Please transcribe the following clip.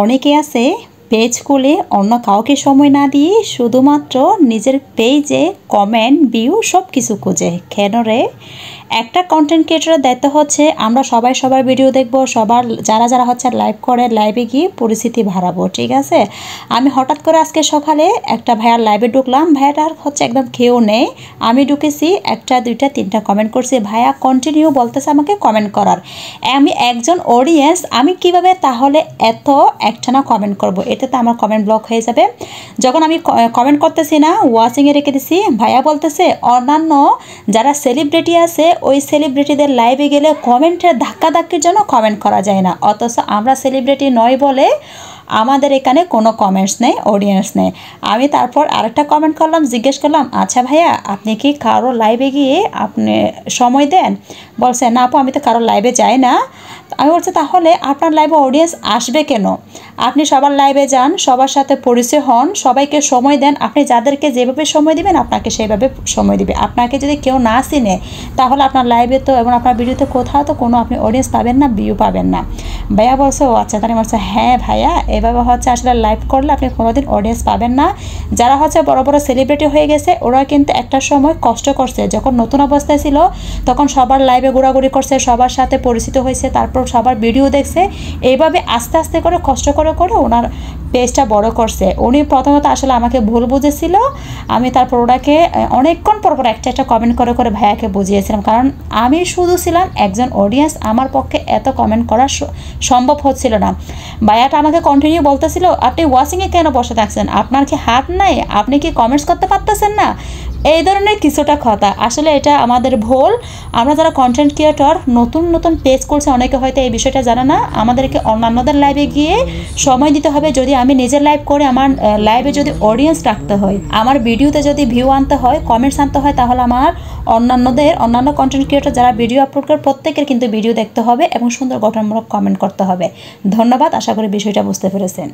অনেকে আছে পেজ খুলে অন্য কাউকে সময় না দিয়ে শুধুমাত্র নিজের পেজে কমেন্ট ভিউ সব কিছু খুঁজে। কেন রে? একটা কন্টেন্ট ক্রিয়েটরের দায়িত্ব হচ্ছে আমরা সবাই সবার ভিডিও দেখব, সবার যারা যারা হচ্ছে লাইভ করে লাইভে গিয়ে পরিস্থিতি বাড়াবো, ঠিক আছে। আমি হঠাৎ করে আজকে সকালে একটা ভাইয়ার লাইভে ঢুকলাম, ভাইয়াটার হচ্ছে একদম কেউ নেই। আমি ঢুকেছি, একটা দুইটা তিনটা কমেন্ট করছি, ভাইয়া কন্টিনিউ বলতেছে আমাকে কমেন্ট করার। আমি একজন অডিয়েন্স, আমি কিভাবে তাহলে এত একটানা কমেন্ট করব? এতে তো আমার কমেন্ট ব্লক হয়ে যাবে। যখন আমি কমেন্ট করতেছি না, ওয়াচিংয়ে রেখে দিছি, ভাইয়া বলতেছে অন্যান্য যারা সেলিব্রিটি আছে ওই সেলিব্রিটিদের লাইভে গেলে কমেন্টের ধাক্কাধাক্কির জন্য কমেন্ট করা যায় না, অথচ আমরা সেলিব্রিটি নয় বলে আমাদের এখানে কোনো কমেন্টস নেই, অডিয়েন্স নেই। আমি তারপর আরেকটা কমেন্ট করলাম, জিজ্ঞেস করলাম, আচ্ছা ভাইয়া আপনি কি কারো লাইভে গিয়ে আপনি সময় দেন? বলছে না আপু, আমি তো কারো লাইভে যাই না। আমি বলছি তাহলে আপনার লাইভে অডিয়েন্স আসবে কেন? আপনি সবার লাইভে যান, সবার সাথে পরিচয় হন, সবাইকে সময় দেন। আপনি যাদেরকে যেভাবে সময় দিবেন আপনাকে সেইভাবে সময় দিবে। আপনাকে যদি কেউ না চিনে তাহলে আপনার লাইভে তো এবং আপনার ভিডিওতে কোথাও তো কোনো আপনি অডিয়েন্স পাবেন না, ভিউ পাবেন না। ভাইয়া বলছে ও আচ্ছা, তাহলে বলছে হ্যাঁ ভাইয়া, এভাবে হচ্ছে আসলে লাইভ করলে আপনি কোনোদিন অডিয়েন্স পাবেন না। যারা হচ্ছে বড় বড় সেলিব্রিটি হয়ে গেছে ওরা কিন্তু একটা সময় কষ্ট করছে, যখন নতুন অবস্থায় ছিল তখন সবার লাইভে ঘোরাঘুরি করছে, সবার সাথে পরিচিত হয়েছে, তারপর সবার ভিডিও দেখছে। এইভাবে আস্তে আস্তে করে কষ্ট করে করে ওনার পেজটা বড় করছে। উনি প্রথমত আসলে আমাকে ভুল বুঝেছিল, আমি তারপর ওনাকে অনেকক্ষণ পর পর একটা একটা কমেন্ট করে করে ভাইয়াকে বুঝিয়েছিলাম, কারণ আমি শুধু ছিলাম একজন অডিয়েন্স, আমার পক্ষে এত কমেন্ট করা সম্ভব হচ্ছিল না। ভাইয়াটা আমাকে কন্টিনিউ বলতেছিল আপনি ওয়াচিংয়ে কেন বসে থাকছেন, আপনার কি হাত নাই, আপনি কি কমেন্টস করতে পারতেছেন না, এই ধরনের কিছুটা কথা। আসলে এটা আমাদের ভুল। আমরা যারা কন্টেন্ট ক্রিয়েটর নতুন নতুন পেজ করছে, অনেকে হয়তো এই বিষয়টা জানে না, আমাদেরকে অন্যান্যদের লাইভে গিয়ে সময় দিতে হবে। যদি আমি নিজের লাইভ করে আমার লাইভে যদি অডিয়েন্স রাখতে হয়, আমার ভিডিওতে যদি ভিউ আনতে হয়, কমেন্টস আনতে হয়, তাহলে আমার অন্যান্য কন্টেন্ট ক্রিয়েটর যারা ভিডিও আপলোড করে প্রত্যেকের কিন্তু ভিডিও দেখতে হবে এবং সুন্দর গঠনমূলক কমেন্ট করতে হবে। ধন্যবাদ, আশা করি বিষয়টা বুঝতে পেরেছেন।